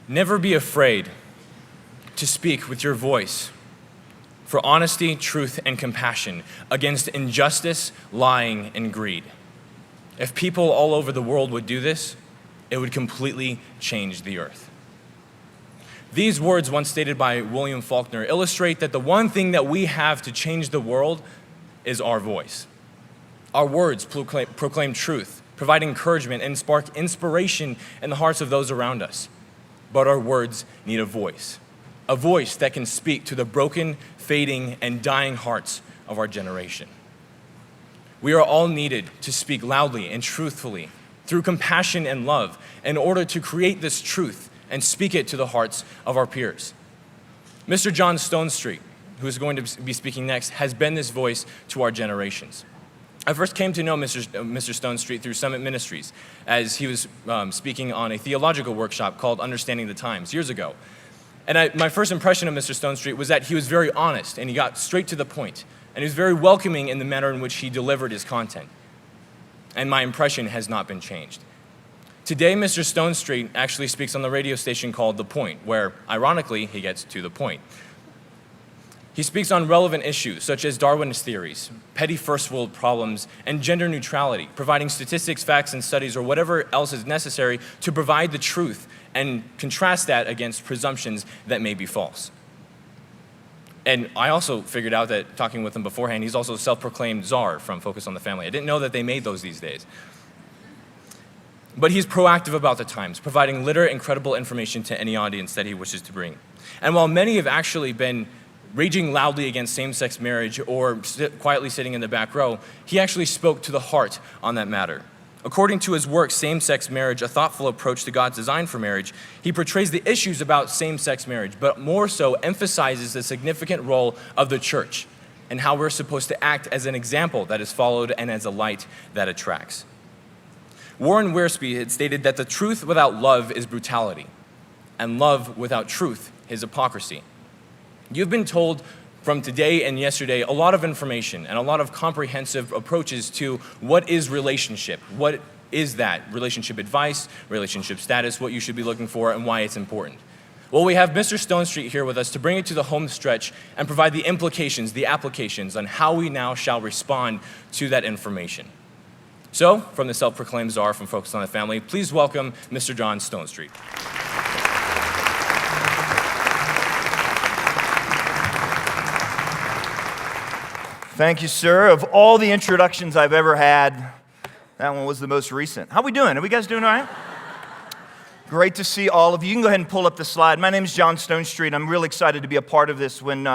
Never be afraid to speak with your voice for honesty, truth, and compassion against injustice, lying, and greed. If people all over the world would do this, it would completely change the earth. These words, once stated by William Faulkner, illustrate that the one thing that we have to change the world is our voice. Our words proclaim truth, provide encouragement, and spark inspiration in the hearts of those around us. But our words need a voice that can speak to the broken, fading, and dying hearts of our generation. We are all needed to speak loudly and truthfully through compassion and love in order to create this truth and speak it to the hearts of our peers. Mr. John Stonestreet, who is going to be speaking next, has been this voice to our generations. I first came to know Mr. Stonestreet through Summit Ministries as he was speaking on a theological workshop called Understanding the Times years ago. And my first impression of Mr. Stonestreet was that he was very honest and he got straight to the point. And he was very welcoming in the manner in which he delivered his content. And my impression has not been changed. Today, Mr. Stonestreet actually speaks on the radio station called The Point, where, ironically, he gets to the point. He speaks on relevant issues such as Darwin's theories, petty first world problems, and gender neutrality, providing statistics, facts, and studies, or whatever else is necessary to provide the truth and contrast that against presumptions that may be false. And I also figured out that, talking with him beforehand, he's also a self-proclaimed czar from Focus on the Family. I didn't know that they made those these days. But he's proactive about the times, providing literate and credible information to any audience that he wishes to bring. And while many have actually been raging loudly against same-sex marriage or quietly sitting in the back row, he actually spoke to the heart on that matter. According to his work, Same-Sex Marriage, A Thoughtful Approach to God's Design for Marriage, he portrays the issues about same-sex marriage, but more so emphasizes the significant role of the church and how we're supposed to act as an example that is followed and as a light that attracts. Warren Wiersbe had stated that the truth without love is brutality, and love without truth is hypocrisy. You've been told from today and yesterday a lot of information and a lot of comprehensive approaches to what is relationship, what is that relationship advice, relationship status, what you should be looking for, and why it's important. Well, we have Mr. Stonestreet here with us to bring it to the home stretch and provide the implications, the applications on how we now shall respond to that information. So, from the self-proclaimed czar from Focus on the Family, please welcome Mr. John Stonestreet. Thank you, sir. Of all the introductions I've ever had, that one was the most recent. How we doing? Are we guys doing all right? Great to see all of you. You can go ahead and pull up the slide. My name is John Stonestreet. I'm really excited to be a part of this. When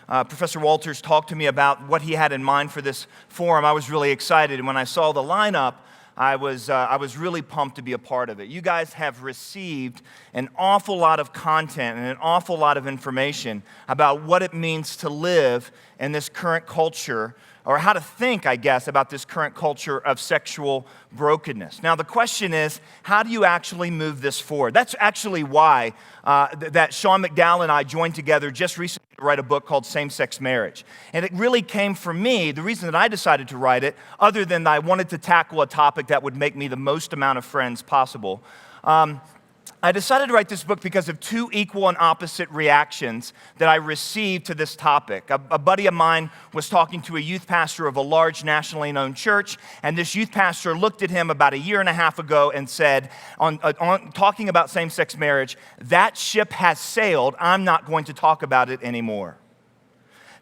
Professor Walters talked to me about what he had in mind for this forum, I was really excited. And when I saw the lineup, I was really pumped to be a part of it. You guys have received an awful lot of content and an awful lot of information about what it means to live in this current culture, or how to think, I guess, about this current culture of sexual brokenness. Now, the question is, how do you actually move this forward? That's actually why that Sean McDowell and I joined together just recently to write a book called Same-Sex Marriage. And it really came from me, the reason that I decided to write it, other than I wanted to tackle a topic that would make me the most amount of friends possible. I decided to write this book because of two equal and opposite reactions that I received to this topic. A buddy of mine was talking to a youth pastor of a large nationally known church, and this youth pastor looked at him about a year and a half ago and said, on talking about same-sex marriage, "That ship has sailed. I'm not going to talk about it anymore."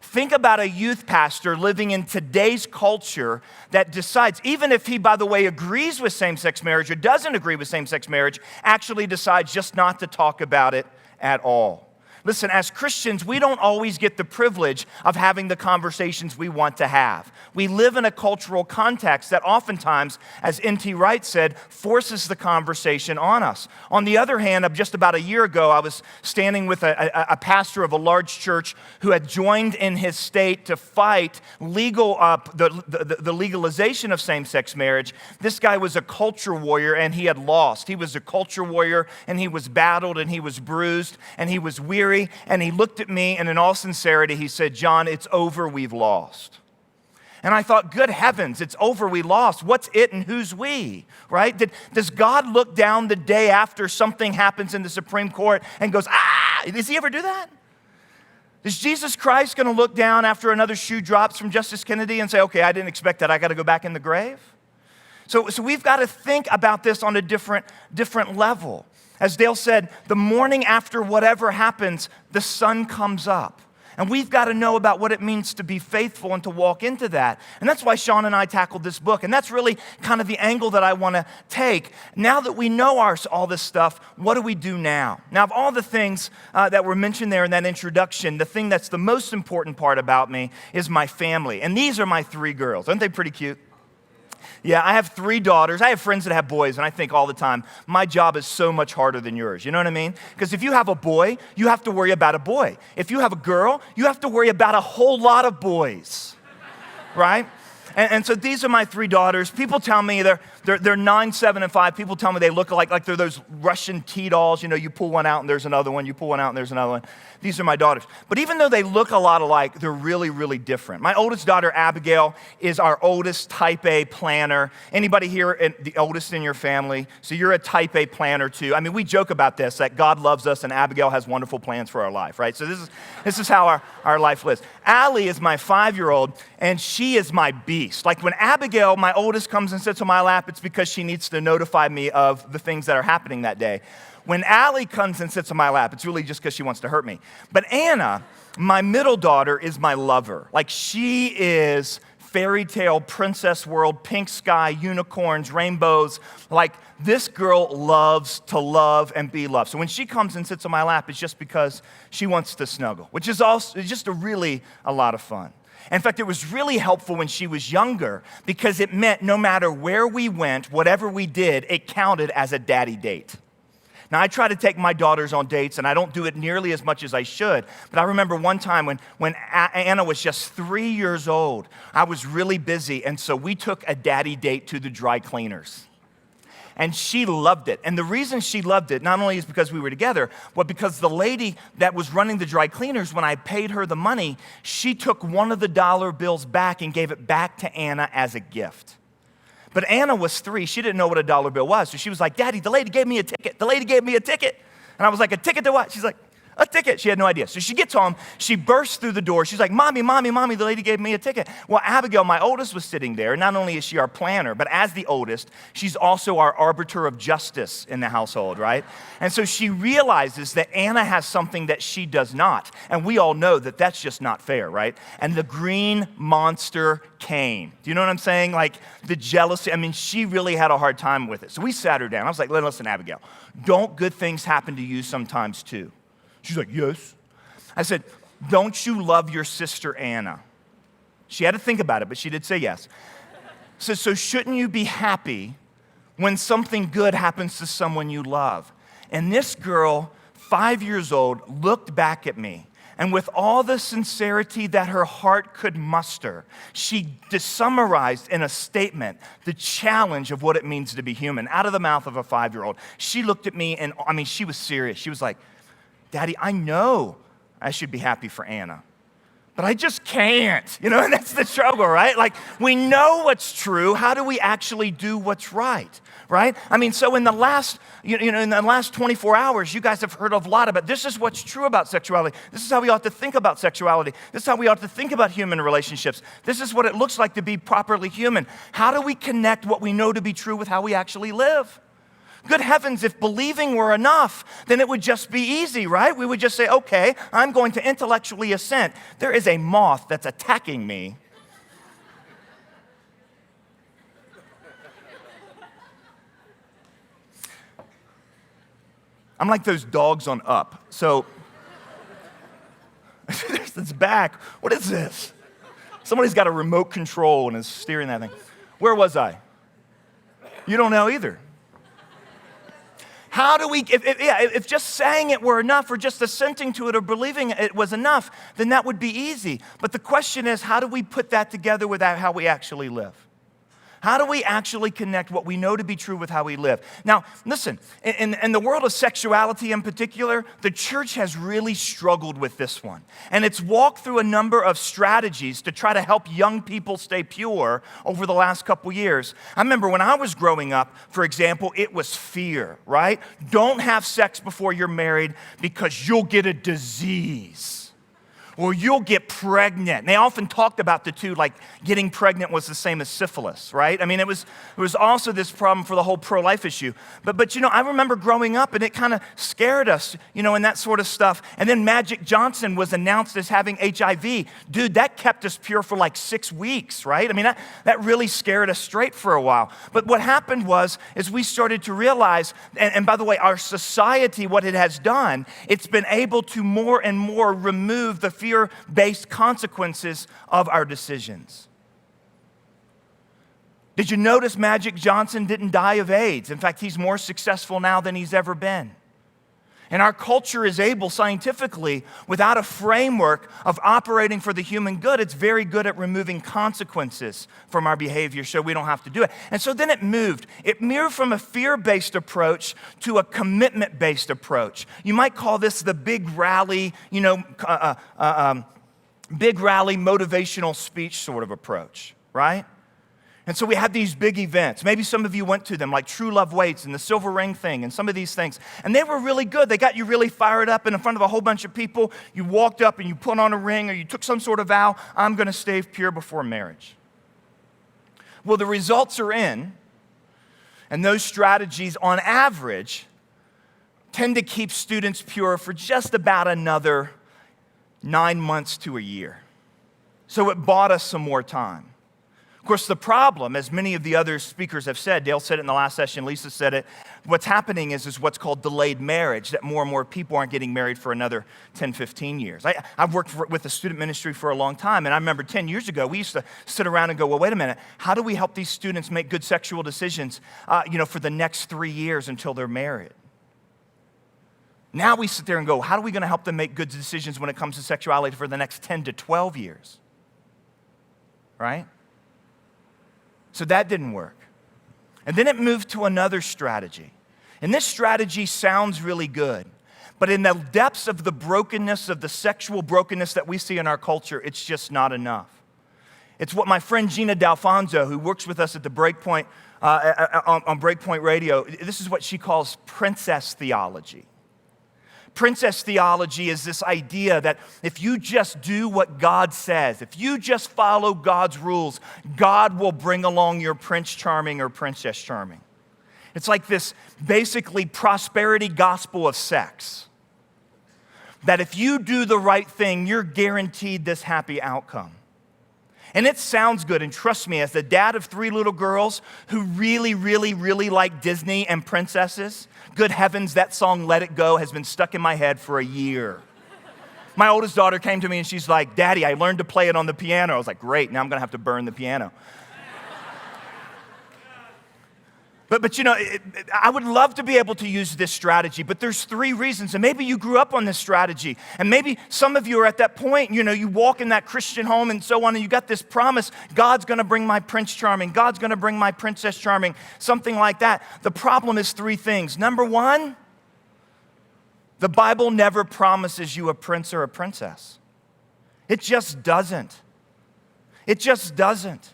Think about a youth pastor living in today's culture that decides, even if he, by the way, agrees with same-sex marriage or doesn't agree with same-sex marriage, actually decides just not to talk about it at all. Listen, as Christians, we don't always get the privilege of having the conversations we want to have. We live in a cultural context that oftentimes, as N.T. Wright said, forces the conversation on us. On the other hand, just about a year ago, I was standing with a pastor of a large church who had joined in his state to fight the legalization of same-sex marriage. This guy was a culture warrior, and he had lost. He was a culture warrior, and he was battled, and he was bruised, and he was weary. And he looked at me, and in all sincerity, he said, "John, it's over, we've lost." And I thought, good heavens, it's over, we lost. What's it and who's we, right? Does God look down the day after something happens in the Supreme Court and goes, ah? Does he ever do that? Is Jesus Christ going to look down after another shoe drops from Justice Kennedy and say, okay, I didn't expect that, I got to go back in the grave? So we've got to think about this on a different level. As Dale said, the morning after whatever happens, the sun comes up. And we've got to know about what it means to be faithful and to walk into that. And that's why Sean and I tackled this book. And that's really kind of the angle that I want to take. Now that we know all this stuff, what do we do now? Now, of all the things that were mentioned there in that introduction, the thing that's the most important part about me is my family. And these are my 3 girls. Aren't they pretty cute? Yeah, I have 3 daughters. I have friends that have boys, and I think all the time, my job is so much harder than yours. You know what I mean? Because if you have a boy, you have to worry about a boy. If you have a girl, you have to worry about a whole lot of boys, right? And so these are my 3 daughters. People tell me they're 9, 7, and 5. People tell me they look like they're those Russian tea dolls. You know, you pull one out and there's another one. You pull one out and there's another one. These are my daughters. But even though they look a lot alike, they're really, really different. My oldest daughter, Abigail, is our oldest type A planner. Anybody here the oldest in your family? So you're a type A planner too. I mean, we joke about this, that God loves us and Abigail has wonderful plans for our life, right? So this is how our life lives. Allie is my 5-year-old, and she is my beast. Like when Abigail, my oldest, comes and sits on my lap, it's because she needs to notify me of the things that are happening that day. When Allie comes and sits on my lap, it's really just because she wants to hurt me. But Anna, my middle daughter, is my lover. Like she is fairy tale, princess world, pink sky, unicorns, rainbows. Like this girl loves to love and be loved. So when she comes and sits on my lap, it's just because she wants to snuggle, which is also just a lot of fun. In fact, it was really helpful when she was younger because it meant no matter where we went, whatever we did, it counted as a daddy date. Now, I try to take my daughters on dates, and I don't do it nearly as much as I should. But I remember one time when Anna was just 3 years old, I was really busy, and so we took a daddy date to the dry cleaners. And she loved it. And the reason she loved it, not only is because we were together, but because the lady that was running the dry cleaners, when I paid her the money, she took one of the dollar bills back and gave it back to Anna as a gift. But Anna was 3. She didn't know what a dollar bill was. So she was like, Daddy, the lady gave me a ticket. The lady gave me a ticket. And I was like, a ticket to what? She's like, a ticket. She had no idea. So she gets home. She bursts through the door. She's like, Mommy, the lady gave me a ticket. Well, Abigail, my oldest, was sitting there. Not only is she our planner, but as the oldest, she's also our arbiter of justice in the household, right? And so she realizes that Anna has something that she does not. And we all know that that's just not fair, right? And the green monster came. Do you know what I'm saying? Like the jealousy. I mean, she really had a hard time with it. So we sat her down. I was like, listen, Abigail, don't good things happen to you sometimes too? She's like, yes. I said, don't you love your sister Anna? She had to think about it, but she did say yes. So shouldn't you be happy when something good happens to someone you love? And this girl, 5 years old, looked back at me, and with all the sincerity that her heart could muster, she summarized in a statement the challenge of what it means to be human out of the mouth of a 5-year-old. She looked at me, and she was serious. She was like, Daddy, I know I should be happy for Anna, but I just can't, and that's the struggle, right? Like, we know what's true. How do we actually do what's right? So in the last, in the last 24 hours, you guys have heard a lot about this is what's true about sexuality. This is how we ought to think about sexuality. This is how we ought to think about human relationships. This is what it looks like to be properly human. How do we connect what we know to be true with how we actually live? Good heavens, if believing were enough, then it would just be easy, right? We would just say, okay, I'm going to intellectually assent. There is a moth that's attacking me. I'm like those dogs on Up. So, there's this back. What is this? Somebody's got a remote control and is steering that thing. Where was I? You don't know either. How do we, if just saying it were enough or just assenting to it or believing it was enough, then that would be easy. But the question is, how do we put that together with how we actually live? How do we actually connect what we know to be true with how we live? Now, listen, in the world of sexuality in particular, the church has really struggled with this one. And it's walked through a number of strategies to try to help young people stay pure over the last couple years. I remember when I was growing up, for example, it was fear, right? Don't have sex before you're married because you'll get a disease. Or you'll get pregnant. And they often talked about the two, like getting pregnant was the same as syphilis, right? I mean, it was also this problem for the whole pro-life issue. But I remember growing up and it kind of scared us, and that sort of stuff. And then Magic Johnson was announced as having HIV. Dude, that kept us pure for like 6 weeks, right? I mean, that really scared us straight for a while. But what happened is we started to realize, and by the way, our society, what it has done, it's been able to more and more remove the fear-based consequences of our decisions. Did you notice Magic Johnson didn't die of AIDS? In fact, he's more successful now than he's ever been. And our culture is able scientifically, without a framework of operating for the human good, it's very good at removing consequences from our behavior so we don't have to do it. And so then it moved. It moved from a fear-based approach to a commitment-based approach. You might call this the big rally, big rally motivational speech sort of approach, right? And so we have these big events. Maybe some of you went to them, like True Love Waits and the Silver Ring thing and some of these things. And they were really good. They got you really fired up, and in front of a whole bunch of people, you walked up and you put on a ring or you took some sort of vow, I'm going to stay pure before marriage. Well, the results are in, and those strategies on average tend to keep students pure for just about another 9 months to a year. So it bought us some more time. Of course, the problem, as many of the other speakers have said, Dale said it in the last session, Lisa said it, what's happening is what's called delayed marriage, that more and more people aren't getting married for another 10, 15 years. I've worked with the student ministry for a long time, and I remember 10 years ago, we used to sit around and go, well, wait a minute, how do we help these students make good sexual decisions, for the next 3 years until they're married? Now we sit there and go, how are we going to help them make good decisions when it comes to sexuality for the next 10 to 12 years? Right? So that didn't work. And then it moved to another strategy. And this strategy sounds really good. But in the depths of the brokenness, of the sexual brokenness that we see in our culture, it's just not enough. It's what my friend Gina D'Alfonso, who works with us at the Breakpoint, on Breakpoint Radio, this is what she calls princess theology. Princess theology is this idea that if you just do what God says, if you just follow God's rules, God will bring along your Prince Charming or Princess Charming. It's like this basically prosperity gospel of sex. That if you do the right thing, you're guaranteed this happy outcome. And it sounds good, and trust me, as the dad of 3 little girls who really, really, really like Disney and princesses, good heavens, that song, Let It Go, has been stuck in my head for a year. My oldest daughter came to me and she's like, Daddy, I learned to play it on the piano. I was like, great, now I'm going to have to burn the piano. But I would love to be able to use this strategy, but there's 3 reasons, and maybe you grew up on this strategy, and maybe some of you are at that point, you walk in that Christian home and so on, and you got this promise, God's gonna bring my Prince Charming, God's gonna bring my Princess Charming, something like that. The problem is 3 things. Number 1, the Bible never promises you a prince or a princess. It just doesn't. It just doesn't.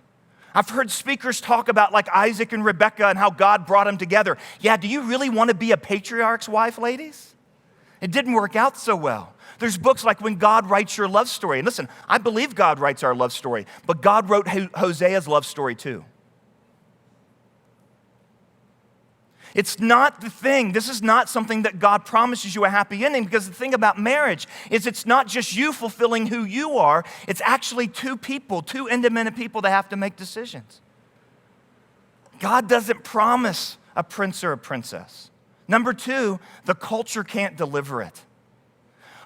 I've heard speakers talk about like Isaac and Rebekah and how God brought them together. Yeah, do you really want to be a patriarch's wife, ladies? It didn't work out so well. There's books like When God Writes Your Love Story. And listen, I believe God writes our love story, but God wrote Hosea's love story too. It's not the thing. This is not something that God promises you a happy ending, because the thing about marriage is it's not just you fulfilling who you are. It's actually 2 people, 2 independent people that have to make decisions. God doesn't promise a prince or a princess. Number 2, the culture can't deliver it.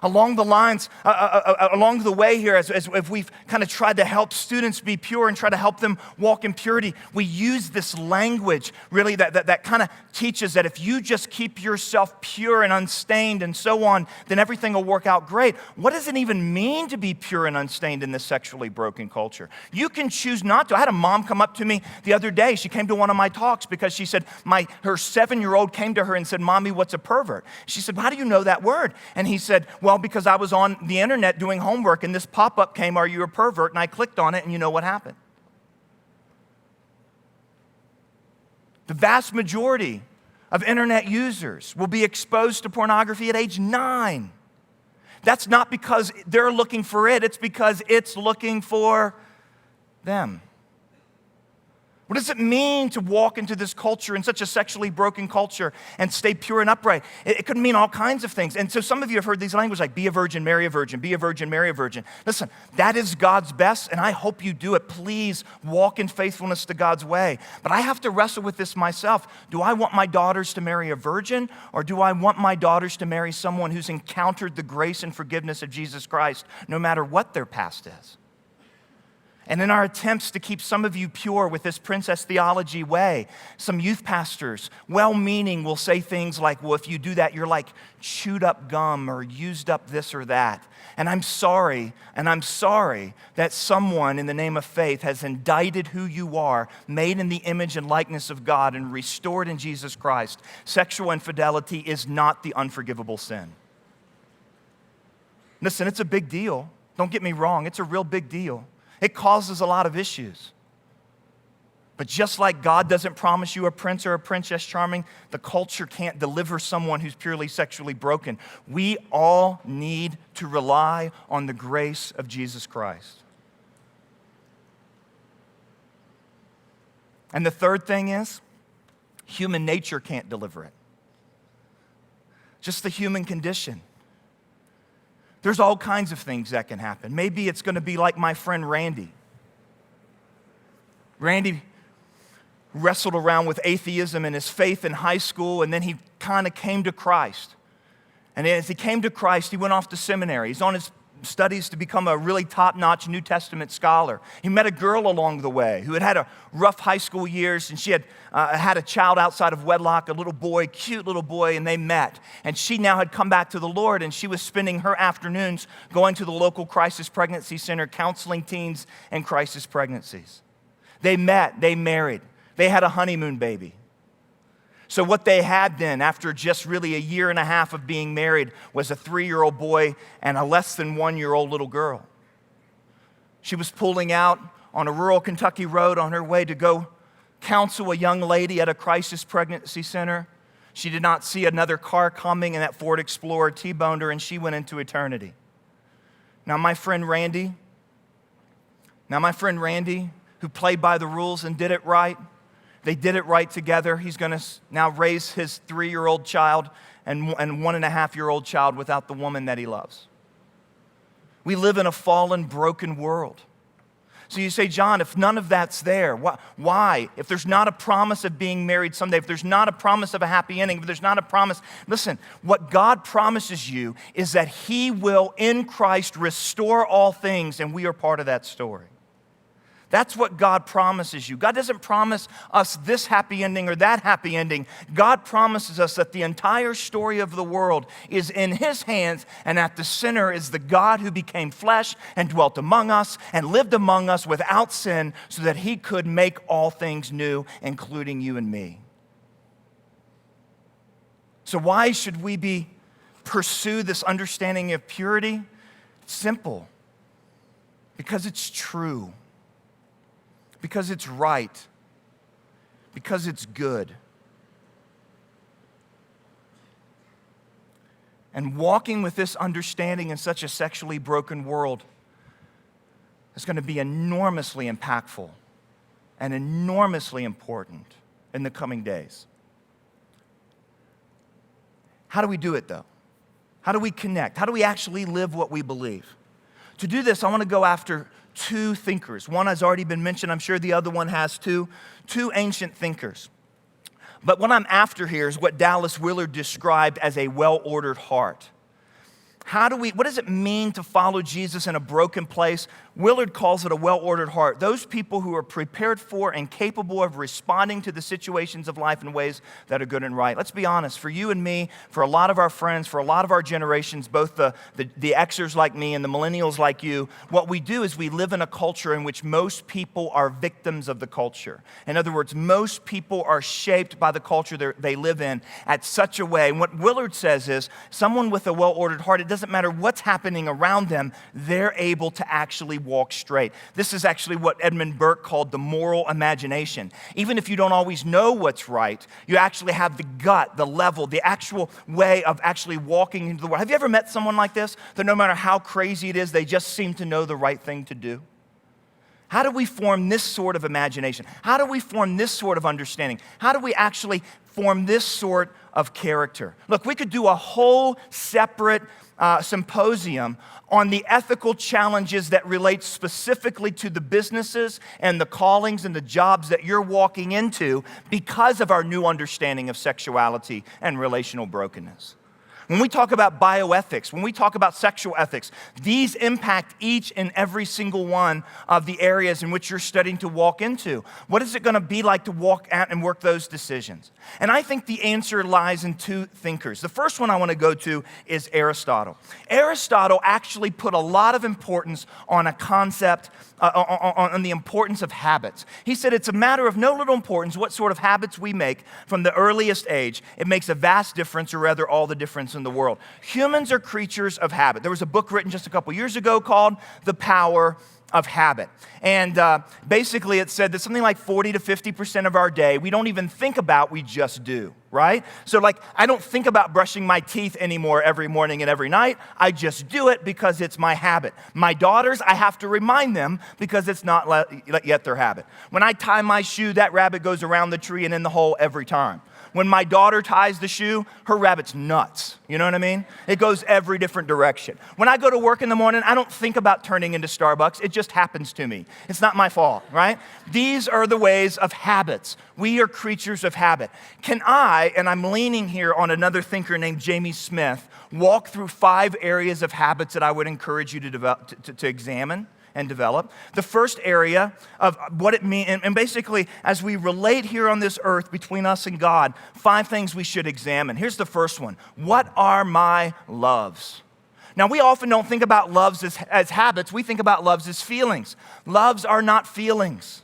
Along the way here, as we've kind of tried to help students be pure and try to help them walk in purity, we use this language really that kind of teaches that if you just keep yourself pure and unstained and so on, then everything will work out great. What does it even mean to be pure and unstained in this sexually broken culture? You can choose not to. I had a mom come up to me the other day. She came to one of my talks because she said her 7-year-old came to her and said, "Mommy, what's a pervert?" She said, "How do you know that word?" And he said, "Well, because I was on the internet doing homework and this pop-up came, 'Are you a pervert?' And I clicked on it and you know what happened." The vast majority of internet users will be exposed to pornography at age 9. That's not because they're looking for it, it's because it's looking for them. What does it mean to walk into this culture, in such a sexually broken culture, and stay pure and upright? It could mean all kinds of things. And so some of you have heard these languages like, be a virgin, marry a virgin, be a virgin, marry a virgin. Listen, that is God's best, and I hope you do it. Please walk in faithfulness to God's way. But I have to wrestle with this myself. Do I want my daughters to marry a virgin, or do I want my daughters to marry someone who's encountered the grace and forgiveness of Jesus Christ, no matter what their past is? And in our attempts to keep some of you pure with this princess theology way, some youth pastors, well-meaning, will say things like, "Well, if you do that, you're like chewed up gum or used up this or that." And I'm sorry that someone in the name of faith has indicted who you are, made in the image and likeness of God and restored in Jesus Christ. Sexual infidelity is not the unforgivable sin. Listen, it's a big deal. Don't get me wrong, it's a real big deal. It causes a lot of issues. But just like God doesn't promise you a prince or a princess charming, the culture can't deliver someone who's purely sexually broken. We all need to rely on the grace of Jesus Christ. And the third thing is, human nature can't deliver it. Just the human condition. There's all kinds of things that can happen. Maybe it's going to be like my friend Randy. Randy wrestled around with atheism and his faith in high school, and then he kind of came to Christ. And as he came to Christ, he went off to seminary. He's on his studies to become a really top-notch New Testament scholar. He met a girl along the way who had a rough high school years, and she had had a child outside of wedlock, a little boy, cute little boy, and they met. And she now had come back to the Lord, and she was spending her afternoons going to the local crisis pregnancy center, counseling teens and crisis pregnancies. They met, they married, they had a honeymoon baby. So what they had then, after just really a year and a half of being married, was a 3-year-old boy and a less than 1-year-old little girl. She was pulling out on a rural Kentucky road on her way to go counsel a young lady at a crisis pregnancy center. She did not see another car coming, and that Ford Explorer T-boned her, and she went into eternity. Now my friend Randy, who played by the rules and did it right, they did it right together. He's going to now raise his 3-year-old child and 1.5-year-old child without the woman that he loves. We live in a fallen, broken world. So you say, John, if none of that's there, why? If there's not a promise of being married someday, if there's not a promise of a happy ending, if there's not a promise, listen, what God promises you is that He will, in Christ, restore all things, and we are part of that story. That's what God promises you. God doesn't promise us this happy ending or that happy ending. God promises us that the entire story of the world is in His hands, and at the center is the God who became flesh and dwelt among us and lived among us without sin so that He could make all things new, including you and me. So why should we pursue this understanding of purity? It's simple. Because it's true. Because it's right, because it's good. And walking with this understanding in such a sexually broken world is going to be enormously impactful and enormously important in the coming days. How do we do it, though? How do we connect? How do we actually live what we believe? To do this, I want to go after 2 thinkers. One has already been mentioned. I'm sure the other one has too. 2 ancient thinkers. But what I'm after here is what Dallas Willard described as a well-ordered heart. What does it mean to follow Jesus in a broken place? Willard calls it a well-ordered heart. Those people who are prepared for and capable of responding to the situations of life in ways that are good and right. Let's be honest, for you and me, for a lot of our friends, for a lot of our generations, both the Xers like me and the millennials like you, what we do is we live in a culture in which most people are victims of the culture. In other words, most people are shaped by the culture they live in at such a way. And what Willard says is, someone with a well-ordered heart, it doesn't matter what's happening around them, they're able to actually walk straight. This is actually what Edmund Burke called the moral imagination. Even if you don't always know what's right, you actually have the gut, the level, the actual way of actually walking into the world. Have you ever met someone like this? That no matter how crazy it is, they just seem to know the right thing to do? How do we form this sort of imagination? How do we form this sort of understanding? How do we actually form this sort of character? Look, we could do a whole separate symposium on the ethical challenges that relate specifically to the businesses and the callings and the jobs that you're walking into because of our new understanding of sexuality and relational brokenness. When we talk about bioethics, when we talk about sexual ethics, these impact each and every single one of the areas in which you're studying to walk into. What is it going to be like to walk out and work those decisions? And I think the answer lies in two thinkers. The first one I want to go to is Aristotle. Aristotle actually put a lot of importance on a concept, on the importance of habits. He said it's a matter of no little importance what sort of habits we make from the earliest age. It makes a vast difference, or rather all the difference in the world. Humans are creatures of habit. There was a book written just a couple years ago called The Power of Habit. And basically it said that something like 40 to 50% of our day we don't even think about, we just do, right? So like, I don't think about brushing my teeth anymore every morning and every night. I just do it because it's my habit. My daughters, I have to remind them because it's not yet their habit. When I tie my shoe, that rabbit goes around the tree and in the hole every time. When my daughter ties the shoe, her rabbit's nuts. You know what I mean? It goes every different direction. When I go to work in the morning, I don't think about turning into Starbucks. It just happens to me. It's not my fault, right? These are the ways of habits. We are creatures of habit. Can I, and I'm leaning here on another thinker named Jamie Smith, walk through 5 areas of habits that I would encourage you to develop, to examine and develop. The first area of what it means, and basically as we relate here on this earth between us and God, 5 things we should examine. Here's the first one. What are my loves? Now, we often don't think about loves as habits. We think about loves as feelings. Loves are not feelings.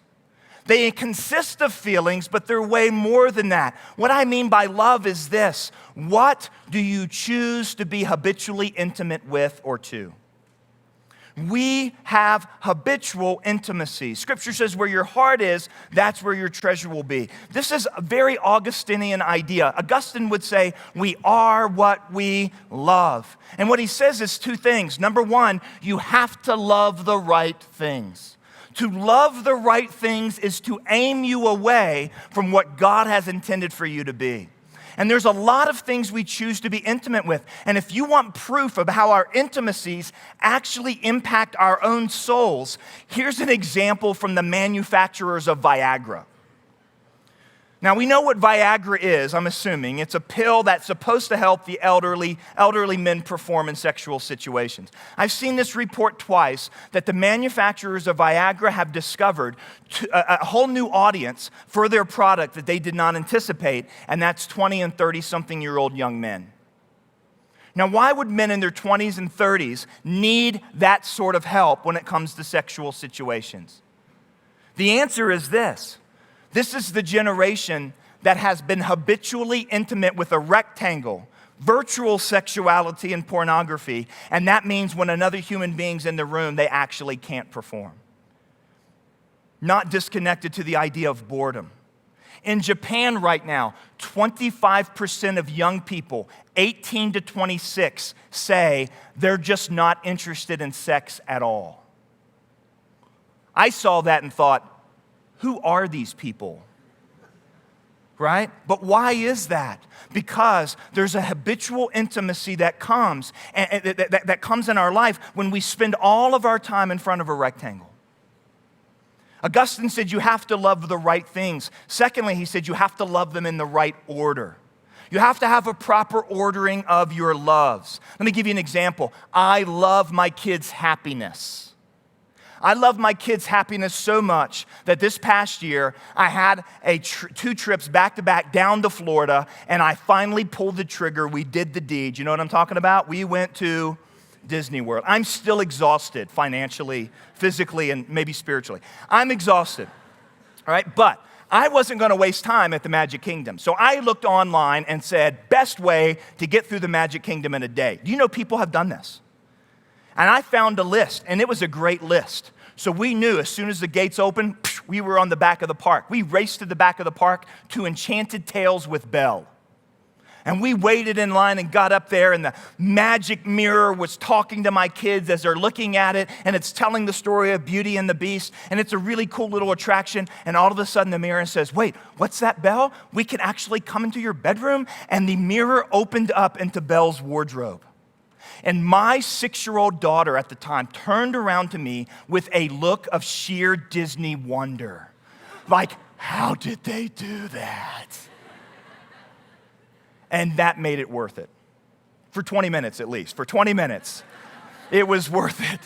They consist of feelings, but they're way more than that. What I mean by love is this. What do you choose to be habitually intimate with or to? We have habitual intimacy. Scripture says where your heart is, that's where your treasure will be. This is a very Augustinian idea. Augustine would say, we are what we love. And what he says is 2 things. Number 1, you have to love the right things. To love the right things is to aim you away from what God has intended for you to be. And there's a lot of things we choose to be intimate with. And if you want proof of how our intimacies actually impact our own souls, here's an example from the manufacturers of Viagra. Now, we know what Viagra is, I'm assuming. It's a pill that's supposed to help the elderly men perform in sexual situations. I've seen this report twice that the manufacturers of Viagra have discovered a whole new audience for their product that they did not anticipate, and that's 20 and 30-something-year-old young men. Now, why would men in their 20s and 30s need that sort of help when it comes to sexual situations? The answer is this. This is the generation that has been habitually intimate with a rectangle, virtual sexuality and pornography, and that means when another human being's in the room, they actually can't perform. Not disconnected to the idea of boredom. In Japan right now, 25% of young people, 18 to 26, say they're just not interested in sex at all. I saw that and thought, who are these people? Right? But why is that? Because there's a habitual intimacy that comes in our life when we spend all of our time in front of a rectangle. Augustine said you have to love the right things. Secondly, he said you have to love them in the right order. You have to have a proper ordering of your loves. Let me give you an example. I love my kids' happiness. I love my kids' happiness so much that this past year, I had two trips back-to-back down to Florida, and I finally pulled the trigger. We did the deed. You know what I'm talking about? We went to Disney World. I'm still exhausted financially, physically, and maybe spiritually. I'm exhausted, all right? But I wasn't going to waste time at the Magic Kingdom. So I looked online and said, best way to get through the Magic Kingdom in a day. Do you know people have done this? And I found a list, and it was a great list. So we knew as soon as the gates opened, we were on the back of the park. We raced to the back of the park to Enchanted Tales with Belle. And we waited in line and got up there, and the magic mirror was talking to my kids as they're looking at it, and it's telling the story of Beauty and the Beast, and it's a really cool little attraction. And all of a sudden, the mirror says, wait, what's that, Belle? We can actually come into your bedroom? And the mirror opened up into Belle's wardrobe. And my 6-year-old daughter at the time turned around to me with a look of sheer Disney wonder. Like, how did they do that? And that made it worth it. For 20 minutes at least. For 20 minutes, it was worth it.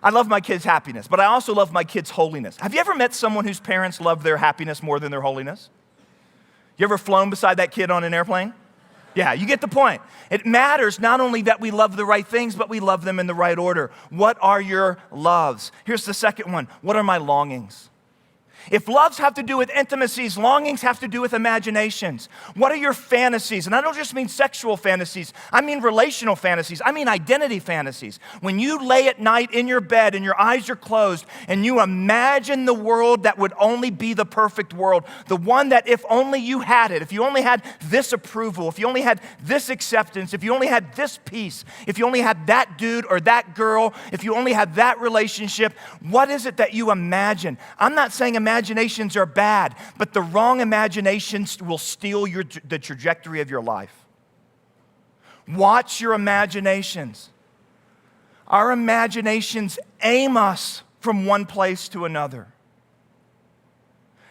I love my kids' happiness, but I also love my kids' holiness. Have you ever met someone whose parents love their happiness more than their holiness? You ever flown beside that kid on an airplane? Yeah, you get the point. It matters not only that we love the right things, but we love them in the right order. What are your loves? Here's the second one. What are my longings? If loves have to do with intimacies, longings have to do with imaginations. What are your fantasies? And I don't just mean sexual fantasies. I mean relational fantasies. I mean identity fantasies. When you lay at night in your bed and your eyes are closed and you imagine the world that would only be the perfect world, the one that if only you had it, if you only had this approval, if you only had this acceptance, if you only had this peace, if you only had that dude or that girl, if you only had that relationship, what is it that you imagine? I'm not saying imaginations are bad, but the wrong imaginations will steal the trajectory of your life. Watch your imaginations. Our imaginations aim us from one place to another.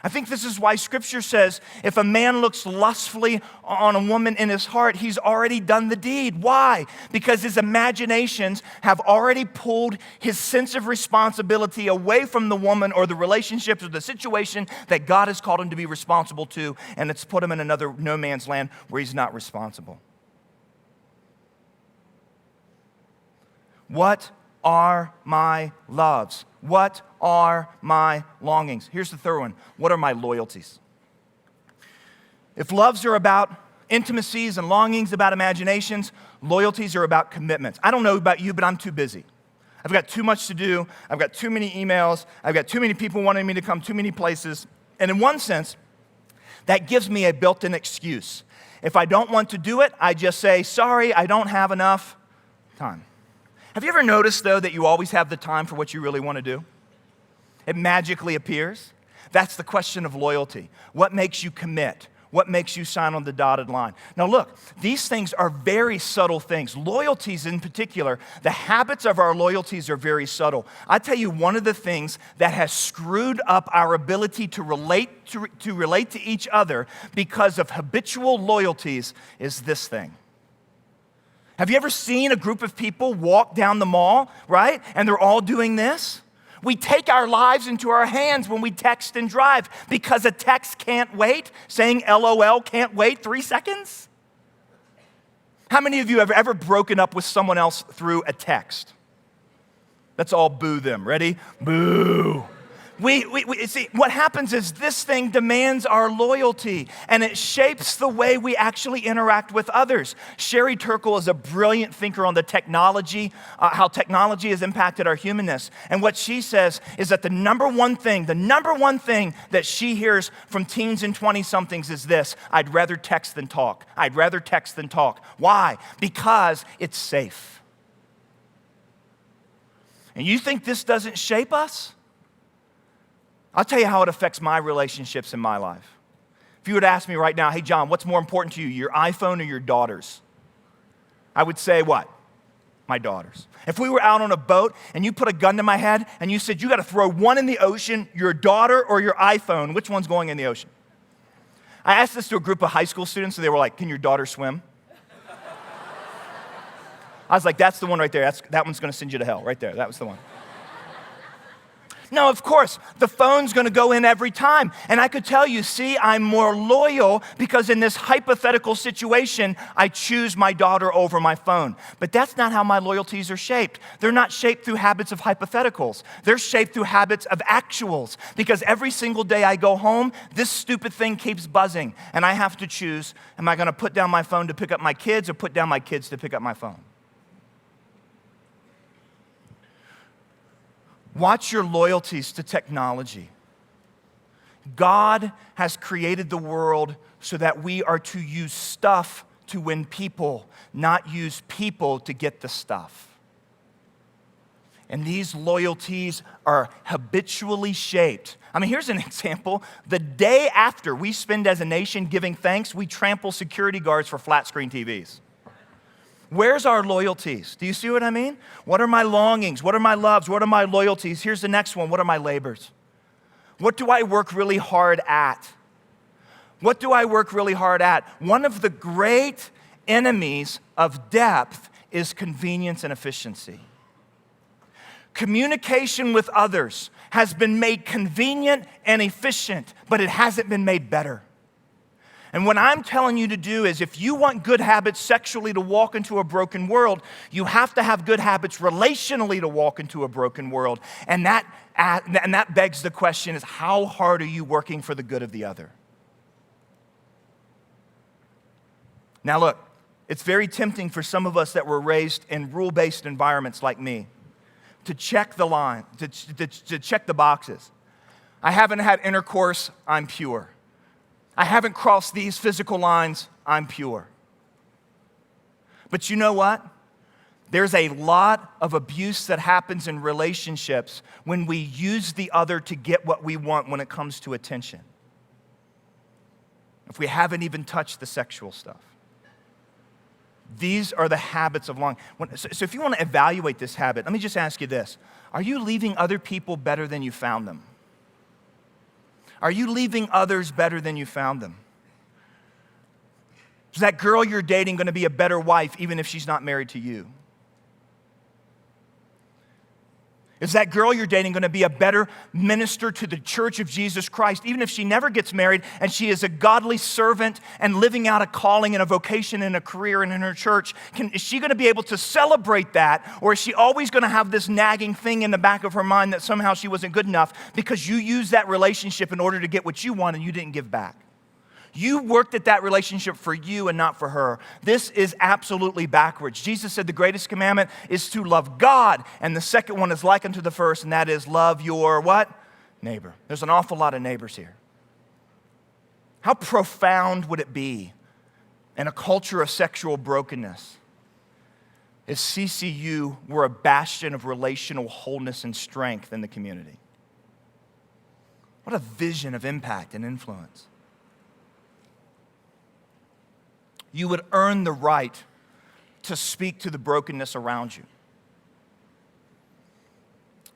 I think this is why Scripture says if a man looks lustfully on a woman in his heart, he's already done the deed. Why? Because his imaginations have already pulled his sense of responsibility away from the woman or the relationships or the situation that God has called him to be responsible to, and it's put him in another no man's land where he's not responsible. What are my loves? What are my longings? Here's the third one. What are my loyalties? If loves are about intimacies and longings about imaginations, loyalties are about commitments. I don't know about you, but I'm too busy. I've got too much to do. I've got too many emails. I've got too many people wanting me to come too many places. And in one sense, that gives me a built-in excuse. If I don't want to do it, I just say, sorry, I don't have enough time. Have you ever noticed, though, that you always have the time for what you really want to do? It magically appears. That's the question of loyalty. What makes you commit? What makes you sign on the dotted line? Now look, these things are very subtle things. Loyalties in particular, the habits of our loyalties are very subtle. I tell you, one of the things that has screwed up our ability to relate to each other because of habitual loyalties is this thing. Have you ever seen a group of people walk down the mall, right? And they're all doing this? We take our lives into our hands when we text and drive because a text can't wait. Saying LOL can't wait 3 seconds. How many of you have ever broken up with someone else through a text? Let's all boo them. Ready? Boo. We see, what happens is this thing demands our loyalty, and it shapes the way we actually interact with others. Sherry Turkle is a brilliant thinker on the technology, how technology has impacted our humanness. And what she says is that the number one thing that she hears from teens and 20-somethings is this: I'd rather text than talk. I'd rather text than talk. Why? Because it's safe. And you think this doesn't shape us? I'll tell you how it affects my relationships in my life. If you would ask me right now, hey, John, what's more important to you, your iPhone or your daughters? I would say what? My daughters. If we were out on a boat and you put a gun to my head and you said you got to throw one in the ocean, your daughter or your iPhone, which one's going in the ocean? I asked this to a group of high school students, and they were like, can your daughter swim? I was like, that's the one right there. That one's going to send you to hell right there. That was the one. No, of course, the phone's going to go in every time. And I could tell you, see, I'm more loyal because in this hypothetical situation, I choose my daughter over my phone. But that's not how my loyalties are shaped. They're not shaped through habits of hypotheticals. They're shaped through habits of actuals. Because every single day I go home, this stupid thing keeps buzzing. And I have to choose, am I going to put down my phone to pick up my kids or put down my kids to pick up my phone? Watch your loyalties to technology. God has created the world so that we are to use stuff to win people, not use people to get the stuff. And these loyalties are habitually shaped. I mean, here's an example. The day after we spend as a nation giving thanks, we trample security guards for flat screen TVs. Where's our loyalties? Do you see what I mean? What are my longings? What are my loves? What are my loyalties? Here's the next one. What are my labors? What do I work really hard at? What do I work really hard at? One of the great enemies of depth is convenience and efficiency. Communication with others has been made convenient and efficient, but it hasn't been made better. And what I'm telling you to do is if you want good habits sexually to walk into a broken world, you have to have good habits relationally to walk into a broken world. And that begs the question is how hard are you working for the good of the other? Now look, it's very tempting for some of us that were raised in rule-based environments like me to check the line, to check the boxes. I haven't had intercourse, I'm pure. I haven't crossed these physical lines, I'm pure. But you know what? There's a lot of abuse that happens in relationships when we use the other to get what we want when it comes to attention. If we haven't even touched the sexual stuff. These are the habits of longing. So if you want to evaluate this habit, let me just ask you this. Are you leaving other people better than you found them? Are you leaving others better than you found them? Is that girl you're dating going to be a better wife even if she's not married to you? Is that girl you're dating going to be a better minister to the church of Jesus Christ even if she never gets married and she is a godly servant and living out a calling and a vocation and a career and in her church? Is she going to be able to celebrate that, or is she always going to have this nagging thing in the back of her mind that somehow she wasn't good enough because you used that relationship in order to get what you want and you didn't give back? You worked at that relationship for you and not for her. This is absolutely backwards. Jesus said the greatest commandment is to love God, and the second one is like unto the first, and that is love your what? Neighbor. There's an awful lot of neighbors here. How profound would it be in a culture of sexual brokenness if CCU were a bastion of relational wholeness and strength in the community? What a vision of impact and influence. You would earn the right to speak to the brokenness around you.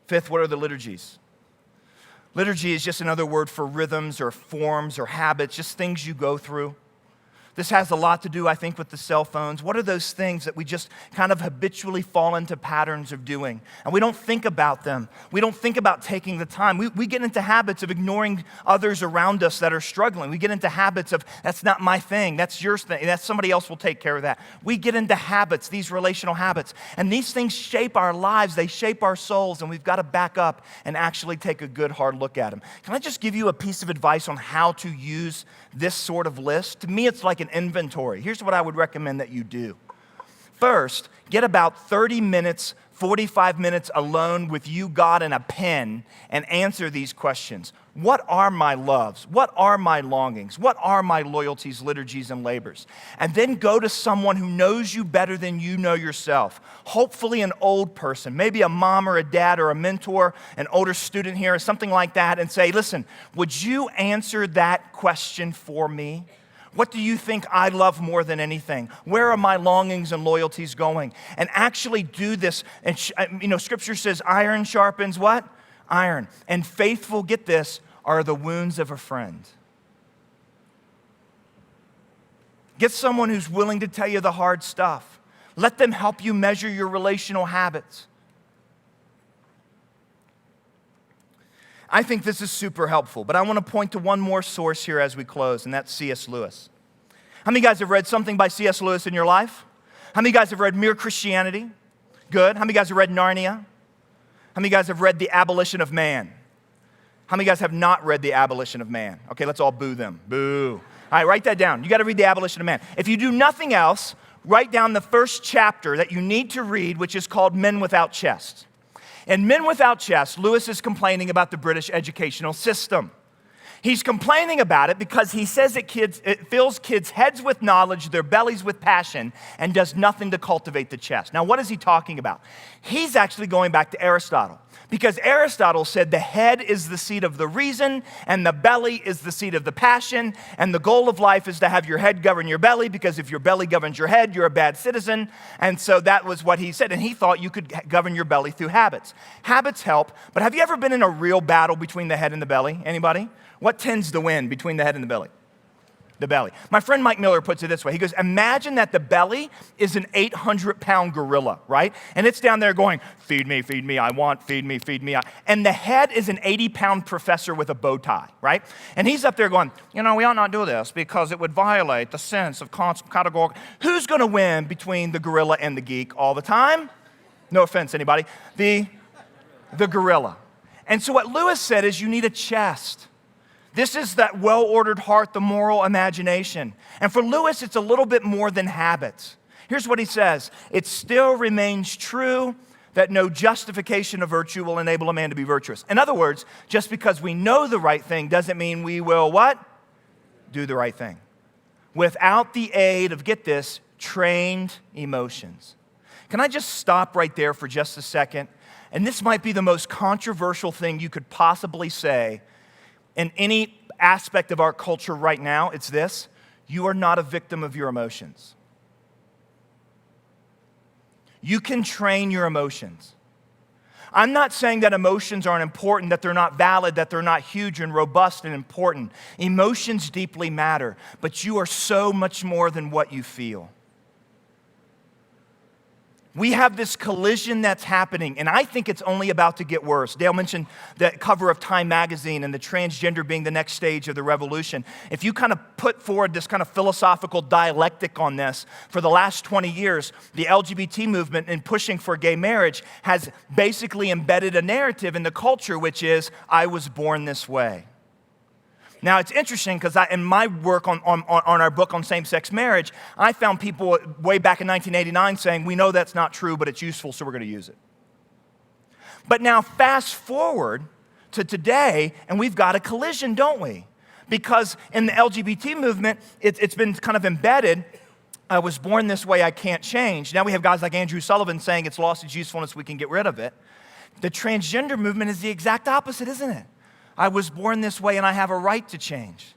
Fifth, what are the liturgies? Liturgy is just another word for rhythms or forms or habits, just things you go through. This has a lot to do, I think, with the cell phones. What are those things that we just kind of habitually fall into patterns of doing? And we don't think about them. We don't think about taking the time. We get into habits of ignoring others around us that are struggling. We get into habits of, that's not my thing, that's your thing, that's somebody else will take care of that. We get into habits, these relational habits. And these things shape our lives, they shape our souls, and we've got to back up and actually take a good hard look at them. Can I just give you a piece of advice on how to use this sort of list? To me, it's like an inventory. Here's what I would recommend that you do. First, get about 30 minutes, 45 minutes alone with you, God, and a pen, and answer these questions. What are my loves? What are my longings? What are my loyalties, liturgies, and labors? And then go to someone who knows you better than you know yourself. Hopefully an old person, maybe a mom or a dad or a mentor, an older student here, or something like that, and say, listen, would you answer that question for me? What do you think I love more than anything? Where are my longings and loyalties going? And actually do this. And Scripture says iron sharpens what? Iron. And faithful, get this, are the wounds of a friend. Get someone who's willing to tell you the hard stuff. Let them help you measure your relational habits. I think this is super helpful, but I want to point to one more source here as we close, and that's C.S. Lewis. How many of you guys have read something by C.S. Lewis in your life? How many of you guys have read Mere Christianity? Good. How many of you guys have read Narnia? How many of you guys have read The Abolition of Man? How many of you guys have not read The Abolition of Man? Okay, let's all boo them. Boo. All right, write that down. You got to read The Abolition of Man. If you do nothing else, write down the first chapter that you need to read, which is called Men Without Chests. In Men Without Chests, Lewis is complaining about the British educational system. He's complaining about it because he says it fills kids' heads with knowledge, their bellies with passion, and does nothing to cultivate the chest. Now, what is he talking about? He's actually going back to Aristotle, because Aristotle said the head is the seat of the reason, and the belly is the seat of the passion, and the goal of life is to have your head govern your belly, because if your belly governs your head, you're a bad citizen. And so that was what he said, and he thought you could govern your belly through habits. Habits help, but have you ever been in a real battle between the head and the belly? Anybody? What tends to win between the head and the belly? The belly. My friend Mike Miller puts it this way. He goes, imagine that the belly is an 800-pound gorilla, right? And it's down there going, feed me, I want, feed me. And the head is an 80-pound professor with a bow tie, right? And he's up there going, we ought not do this because it would violate the sense of categorical. Who's going to win between the gorilla and the geek all the time? No offense, anybody. The gorilla. And so what Lewis said is you need a chest. This is that well-ordered heart, the moral imagination. And for Lewis, it's a little bit more than habits. Here's what he says. It still remains true that no justification of virtue will enable a man to be virtuous. In other words, just because we know the right thing doesn't mean we will what? Do the right thing. Without the aid of, get this, trained emotions. Can I just stop right there for just a second? And this might be the most controversial thing you could possibly say in any aspect of our culture right now. It's this: you are not a victim of your emotions. You can train your emotions. I'm not saying that emotions aren't important, that they're not valid, that they're not huge and robust and important. Emotions deeply matter, but you are so much more than what you feel. We have this collision that's happening, and I think it's only about to get worse. Dale mentioned the cover of Time magazine and the transgender being the next stage of the revolution. If you kind of put forward this kind of philosophical dialectic on this, for the last 20 years, the LGBT movement in pushing for gay marriage has basically embedded a narrative in the culture, which is, I was born this way. Now, it's interesting because in my work on our book on same-sex marriage, I found people way back in 1989 saying, we know that's not true, but it's useful, so we're going to use it. But now fast forward to today, and we've got a collision, don't we? Because in the LGBT movement, it's been kind of embedded, I was born this way, I can't change. Now we have guys like Andrew Sullivan saying it's lost its usefulness, we can get rid of it. The transgender movement is the exact opposite, isn't it? I was born this way and I have a right to change.